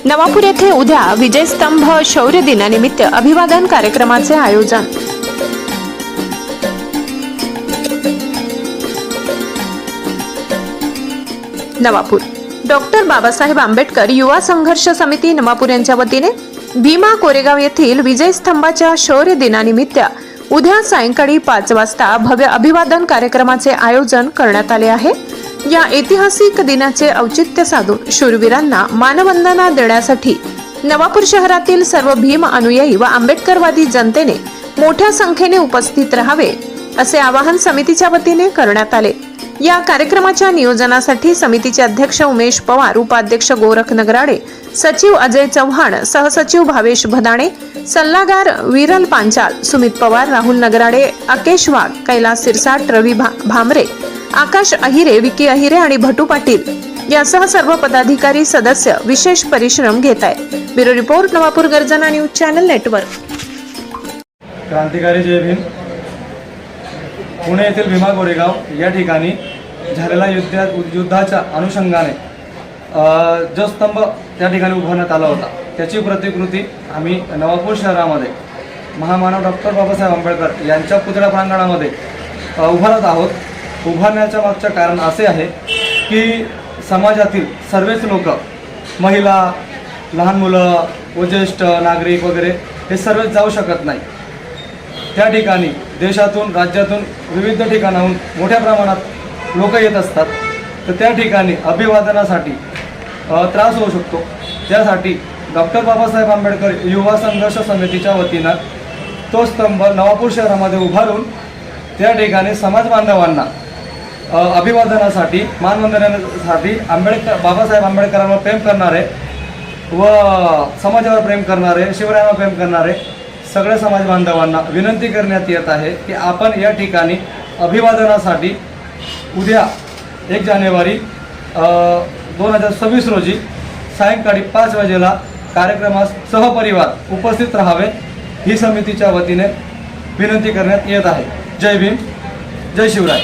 नवापूर येथे उद्या विजयस्तंभ शौर्य दिनानिमित्त अभिवादन कार्यक्रमाचे आयोजन। नवापूर डॉक्टर बाबासाहेब आंबेडकर युवा संघर्ष समिती नवापूर यांच्या वतीने भीमा कोरेगाव येथील विजयस्तंभाच्या शौर्य दिनानिमित्त उद्या सायंकाळी 5 वाजता भव्य अभिवादन कार्यक्रमाचे आयोजन करण्यात आले आहे। या ऐतिहासिक दिनाचे औचित्य साधून शूरवीरांना मानवंदना देण्यासाठी नवापूर शहरातील सर्व भीम अनुयायी व आंबेडकरवादी जनतेने मोठ्या संख्येने उपस्थित राहावे असे आवाहन समितीच्या वतीने करण्यात आले। या कार्यक्रमाच्या नियोजनासाठी समितीचे अध्यक्ष उमेश पवार, उपाध्यक्ष गोरख नगराडे, सचिव अजय चव्हाण, सहसचिव भावेश भदाणे, सल्लागार विरल पांचाल, सुमित पवार, राहुल नगराडे, अकेश वाघ, कैलास सिरसाट, रवी भामरे, आकाश अहिरे, विकी अहिरे आणि भटू पाटील यासह सर्व पदाधिकारी सदस्य विशेष परिश्रम घेत आहेत। ब्युरो रिपोर्ट, नवापूर गर्जना न्यूज चॅनल नेटवर्क। क्रांतिकारी जय भीम। पुणे येथील भीमा कोरेगाव या ठिकाणी झालेल्या युद्धाच्या अनुषंगाने जो स्तंभ त्या ठिकाणी उभारण्यात आला होता त्याची प्रतिकृती आम्ही नवापूर शहरामध्ये महामानव डॉक्टर बाबासाहेब आंबेडकर यांच्या पुतळा प्रांगणामध्ये उभारत आहोत। उभारण्याच्या मागचे कारण असे आहे की समाजातील सर्वच लोक, महिला, लहान मुलं व ज्येष्ठ नागरिक वगैरे हे सर्वच जाऊ शकत नाही। त्या ठिकाणी देशातून, राज्यातून, विविध ठिकाणाहून मोठ्या प्रमाणात लोक येत असतात, तर त्या ठिकाणी अभिवादनासाठी त्रास होऊ शकतो। त्यासाठी डॉक्टर बाबासाहेब आंबेडकर युवा संघर्ष समितीच्या वतीनं तो स्तंभ नवापूर शहरामध्ये उभारून त्या ठिकाणी समाज बांधवांना अभिवादनासाठी, मानवंदनेसाठी बाबासाहेब आंबेडकरांवर प्रेम करणारे व समाजावर प्रेम करणारे, शिवरायांवर प्रेम करणारे सगळ्या समाज बांधवांना विनंती करण्यात येत आहे की आपण या ठिकाणी अभिवादनासाठी उद्या 1 जानेवारी 2026 रोजी सायंकाळी 5 वाजेला कार्यक्रमास सहपरिवार उपस्थित राहावे ही समितीच्या वतीने विनंती करण्यात येत आहे। जय भीम, जय शिवराय।